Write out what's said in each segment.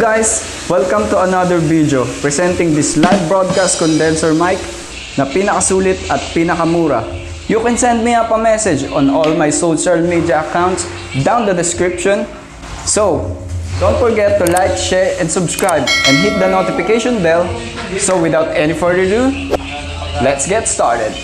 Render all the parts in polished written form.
guys! Welcome to another video presenting this live broadcast condenser mic na pinakasulit at pinakamura. You can send me up a message on all my social media accounts down the description. So, don't forget to like, share, and subscribe and hit the notification bell. So without any further ado, let's get started.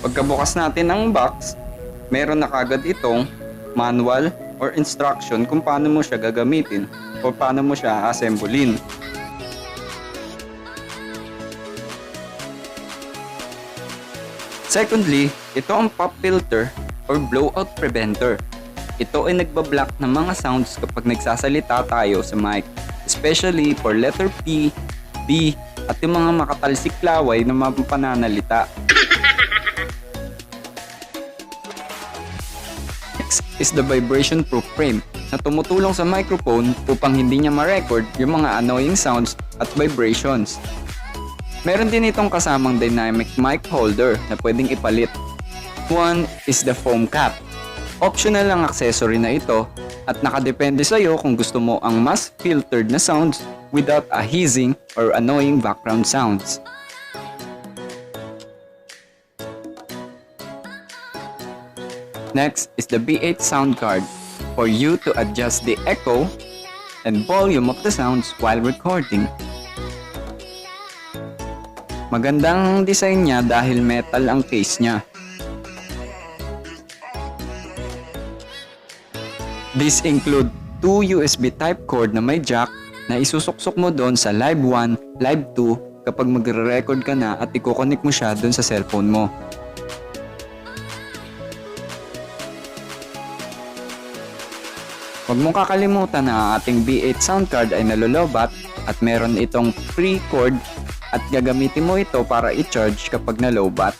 Pagkabukas natin ng box, meron na kagad itong manual or instruction kung paano mo siya gagamitin o paano mo siya assemblein. Secondly, ito ang pop filter or blowout preventer. Ito ay nagbablock ng mga sounds kapag nagsasalita tayo sa mic, especially for letter P, B, at yung mga makatalsik laway na mapananalita. Is the vibration proof frame na tumutulong sa microphone upang hindi niya ma-record yung mga annoying sounds at vibrations. Meron din itong kasamang dynamic mic holder na pwedeng ipalit. One is the foam cap. Optional ang accessory na ito at nakadepende sa iyo kung gusto mo ang mas filtered na sounds without a hissing or annoying background sounds. Next is the B8 sound card for you to adjust the echo and volume of the sounds while recording. Magandang design niya dahil metal ang case niya. These include 2 USB type cord na may jack na isusuksok mo doon sa Live 1, Live 2 kapag magre-record ka na at i-connect mo siya doon sa cellphone mo. Huwag mong kakalimutan na ang ating B8 sound card ay nalolobat at meron itong free cord at gagamitin mo ito para i-charge kapag nalobat.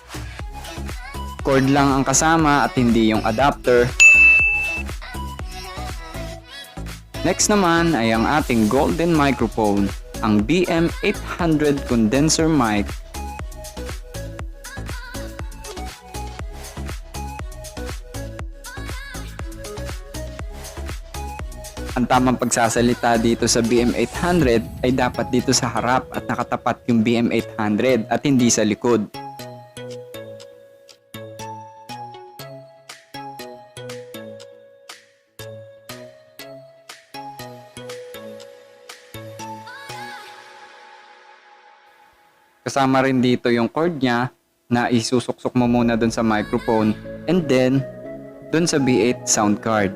Cord lang ang kasama at hindi yung adapter. Next naman ay ang ating golden microphone, ang BM-800 Condenser Mic. Ang tamang pagsasalita dito sa BM-800 ay dapat dito sa harap at nakatapat yung BM-800 at hindi sa likod. Kasama rin dito yung cord niya na isusuksok mo muna dun sa microphone and then dun sa B8 sound card.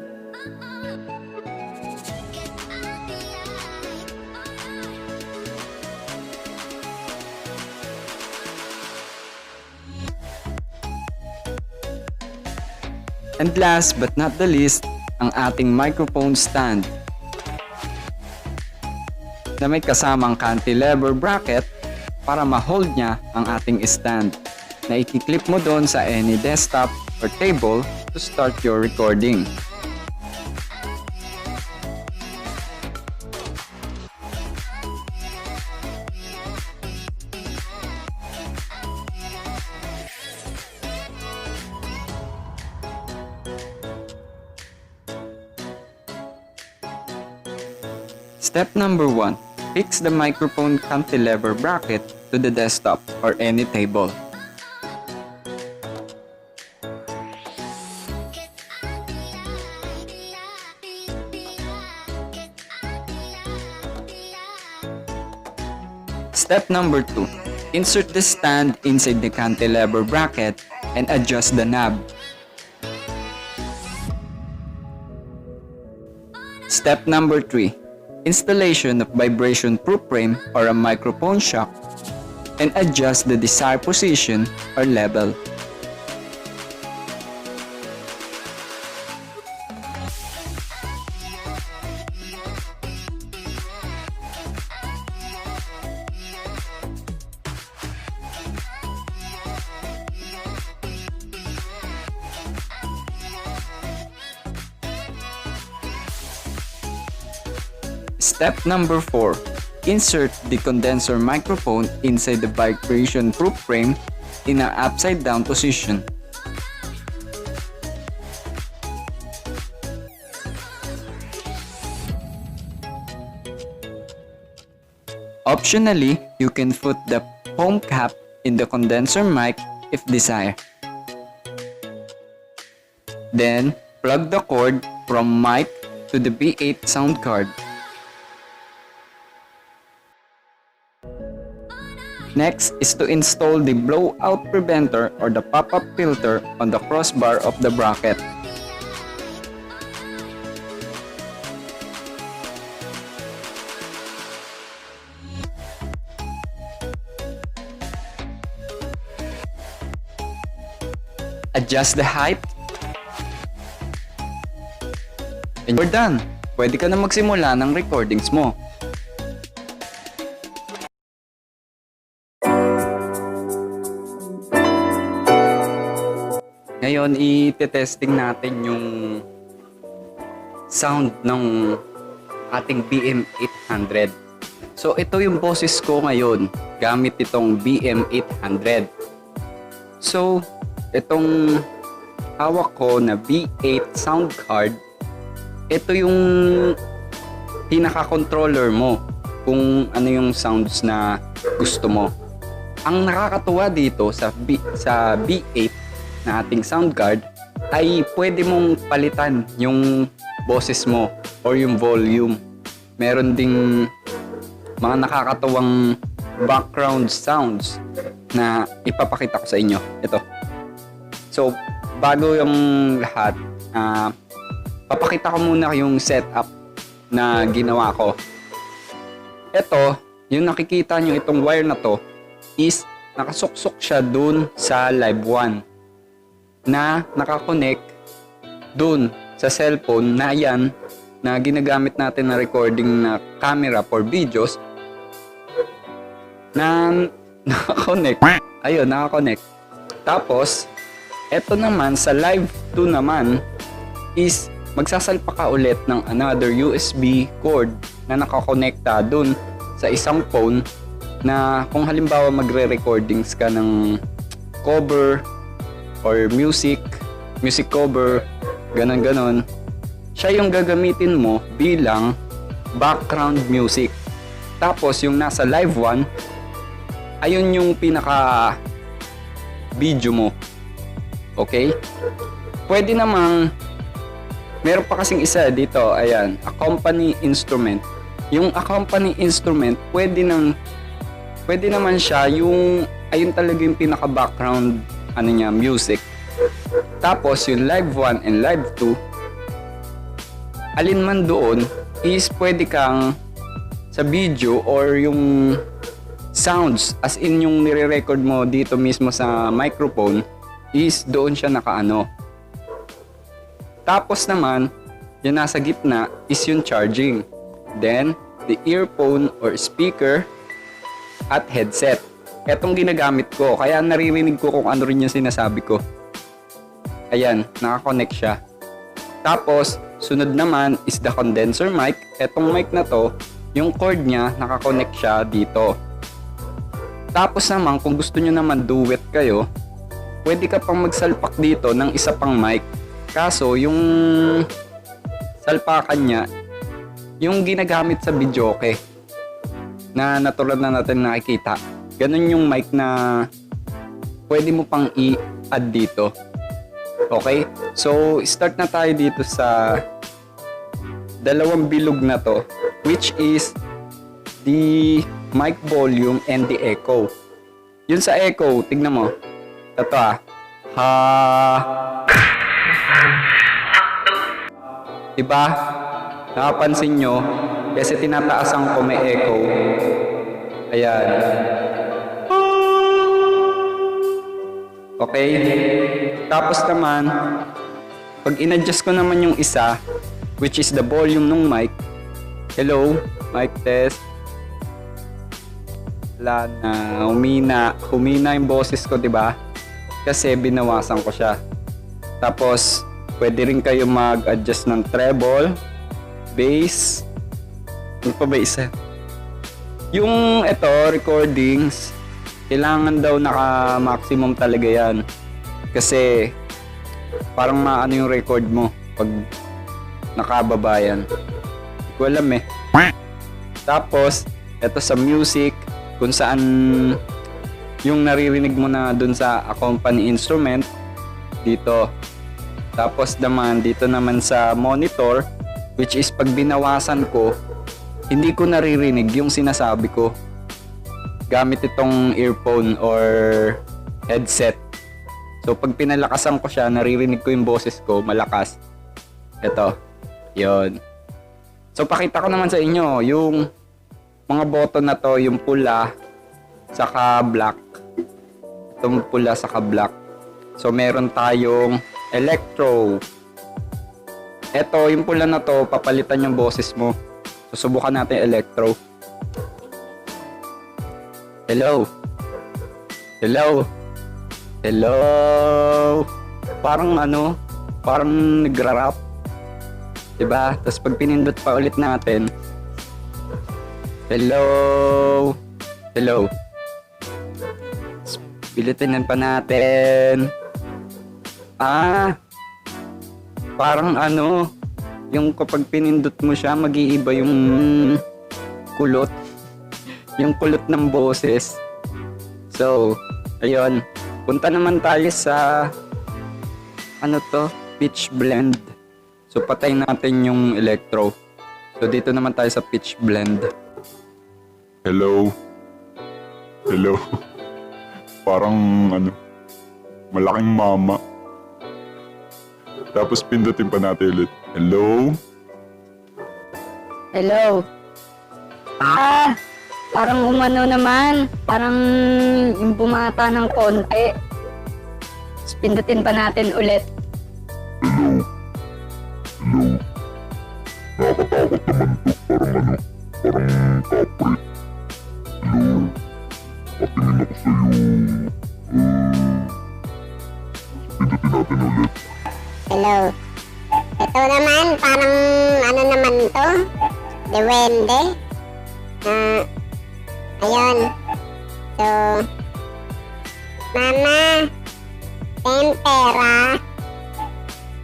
And last but not the least, ang ating microphone stand na may kasamang cantilever bracket para ma-hold niya ang ating stand na i-clip mo doon sa any desktop or table to start your recording. Step number 1. Fix the microphone cantilever bracket to the desktop or any table. Step number 2. Insert the stand inside the cantilever bracket and adjust the knob. Step number 3. Installation of vibration-proof frame or a microphone shock and adjust the desired position or level. Step number 4. Insert the condenser microphone inside the vibration-proof frame in an upside-down position. Optionally, you can put the foam cap in the condenser mic if desired. Then, plug the cord from mic to the B8 sound card. Next is to install the blowout preventer or the pop-up filter on the crossbar of the bracket. Adjust the height. And you're done. Pwede ka na magsimula ng recordings mo. Ngayon, i-testing natin yung sound ng ating BM-800. So, ito yung boses ko ngayon gamit itong BM-800. So, itong hawak ko na B8 sound card, ito yung pinaka-controller mo kung ano yung sounds na gusto mo. Ang nakakatuwa dito sa B8 na ating sound card ay pwede mong palitan yung boses mo or yung volume. Meron ding mga nakakatuwang background sounds na ipapakita ko sa inyo. Ito. So, bago yung lahat, papakita ko muna yung setup na ginawa ko. Ito, yung nakikita nyo itong wire na to is nakasuksok siya dun sa Live 1 na nakakonect dun sa cellphone na yan na ginagamit natin na recording na camera for videos na nakakonect. Ayun, nakakonect. Tapos, eto naman sa Live 2 naman is magsasalpa ka ulit ng another USB cord na nakakonekta dun sa isang phone na kung halimbawa magre-recordings ka ng cover or music cover, ganon. Siya yung gagamitin mo bilang background music. Tapos yung nasa Live 1, ayun yung pinaka video mo. Okay? Pwede namang meron pa kasing isa dito, ayan, accompany instrument. Yung accompany instrument, pwede naman siya yung ayun talaga yung pinaka background music. Tapos yung Live 1 and Live 2, alin man doon is pwede kang sa video or yung sounds as in yung nire-record mo dito mismo sa microphone is doon siya nakaano. Tapos naman, yung nasa gitna is yung charging. Then, the earphone or speaker at headset. Etong ginagamit ko, kaya naririnig ko kung ano rin yung sinasabi ko. Ayan, nakakonect siya. Tapos, sunod naman is the condenser mic. Etong mic na to, yung cord niya, nakakonect siya dito. Tapos naman, kung gusto nyo naman duet kayo, pwede ka pang magsalpak dito ng isa pang mic. Kaso, yung salpakan niya, yung ginagamit sa videoke na natural na natin nakikita. Ganun yung mic na pwede mo pang i-add dito. Okay? So, start na tayo dito sa dalawang bilog na to, which is the mic volume and the echo. Yun sa echo, tignan mo. Ito Diba? Nakapansin nyo, kasi tinataasan ko may echo. Ayan. Okay? Tapos naman, pag in-adjust ko naman yung isa, which is the volume ng mic. Hello? Mic test. Wala na. Humina yung boses ko, diba? Kasi binawasan ko siya. Tapos, pwede rin kayo mag-adjust ng treble, bass. Ano pa ba isa? Yung ito, recordings, kailangan daw naka-maximum talaga yan. Kasi, parang maano yung record mo pag nakababa yan. Hindi ko alam eh. Tapos, ito sa music, kung saan yung naririnig mo na dun sa accompany instrument, dito. Tapos naman, dito naman sa monitor, which is pag binawasan ko, hindi ko naririnig yung sinasabi ko. Gamit itong earphone or headset. So pag pinalakasan ko siya, naririnig ko yung boses ko, malakas. Ito. Yon. So pakita ko naman sa inyo, yung mga button na to, yung pula, saka black. Itong pula, saka black. So meron tayong electro. Ito, yung pula na to, papalitan yung boses mo. Susubukan natin electro. Hello? Hello? Hello? Parang parang nagra-rap. Diba? Tapos pag pinindot pa ulit natin, hello? Hello? Pilitin pa natin. Parang yung kapag pinindot mo siya, mag-iiba yung kulot. Yung kulot ng boses. So, ayun. Punta naman tayo sa pitch blend. So, patay natin yung electro. So, dito naman tayo sa pitch blend. Hello? Hello? Parang malaking mama. Tapos pindutin pa natin ulit. Hello? Hello? Parang naman. Parang yung bumata ng konti. Tapos pindutin pa natin ulit. Hello? Hello? Nakakatakot naman to. Parang parang kapre. Hello? Patingin ako sa'yo. Pindutin natin ulit. Hello. Ito naman, parang naman to? Dewende. Ayun. So, Mama, tempera.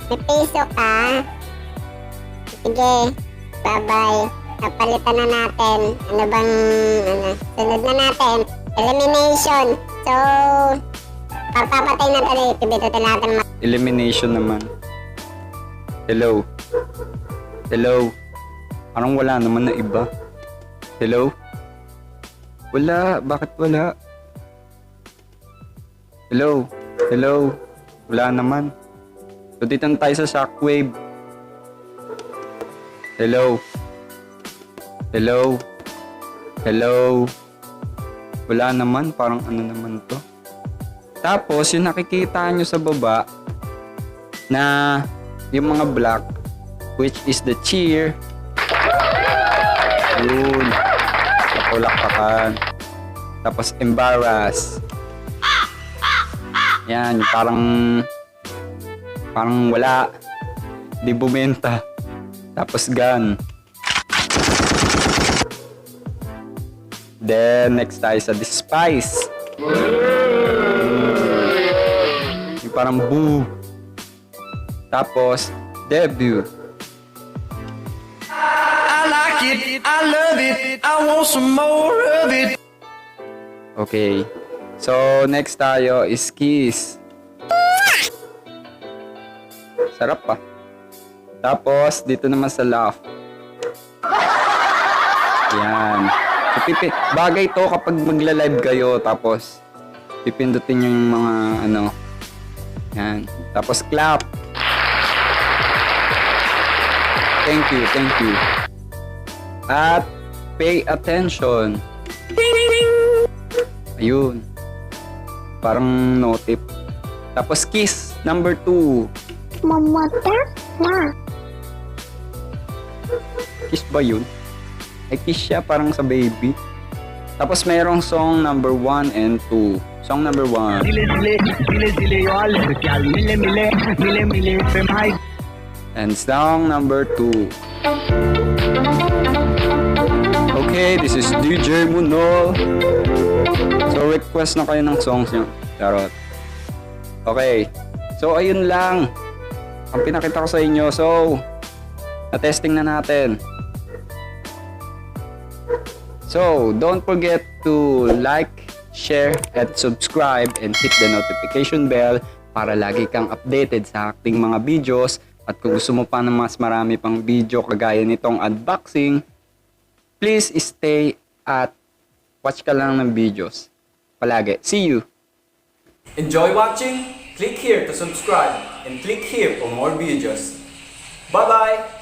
May piso ka. Sige, bye-bye. Napalitan na natin. Sunod na natin. Elimination. So, papapatay na tayo. Pibidutin natin. Elimination naman. Hello? Hello? Parang wala naman na iba. Hello? Wala. Bakit wala? Hello? Hello? Wala naman. So dito na tayo sa shockwave. Hello? Hello? Hello? Wala naman. Parang naman to. Tapos yung nakikita nyo sa baba na yung mga black, which is the cheer. Yun. Napulakpakan. Tapos embarrass. Yan, parang wala. Di bumenta. Tapos gun. Then next tayo sa despise. Yung parang boo. Tapos debut. I like it, I love it, I want some more of it. Okay. So next tayo is kiss. Sarap pa. Tapos dito naman sa laugh. Yan. So, bagay to kapag magla-live kayo, tapos pipindutin nyo yung mga yan. Tapos clap. Thank you. At pay attention. Ayun. Parang no-tip. Tapos kiss, number 2. Mamata na. Kiss ba yun? Ay, kiss siya parang sa baby. Tapos merong song number 1 and 2. Song number 1. And song number 2. Okay, this is DJ Munol. So, request na kayo ng songs nyo. Charot. Okay. So, ayun lang. Ang pinakita ko sa inyo. So, na-testing na natin. So, don't forget to like, share, and subscribe and hit the notification bell para lagi kang updated sa ating mga videos. At kung gusto mo pa ng mas marami pang video kagaya nitong unboxing, please stay at watch ka lang ng videos. Palagi. See you! Enjoy watching? Click here to subscribe and click here for more videos. Bye-bye!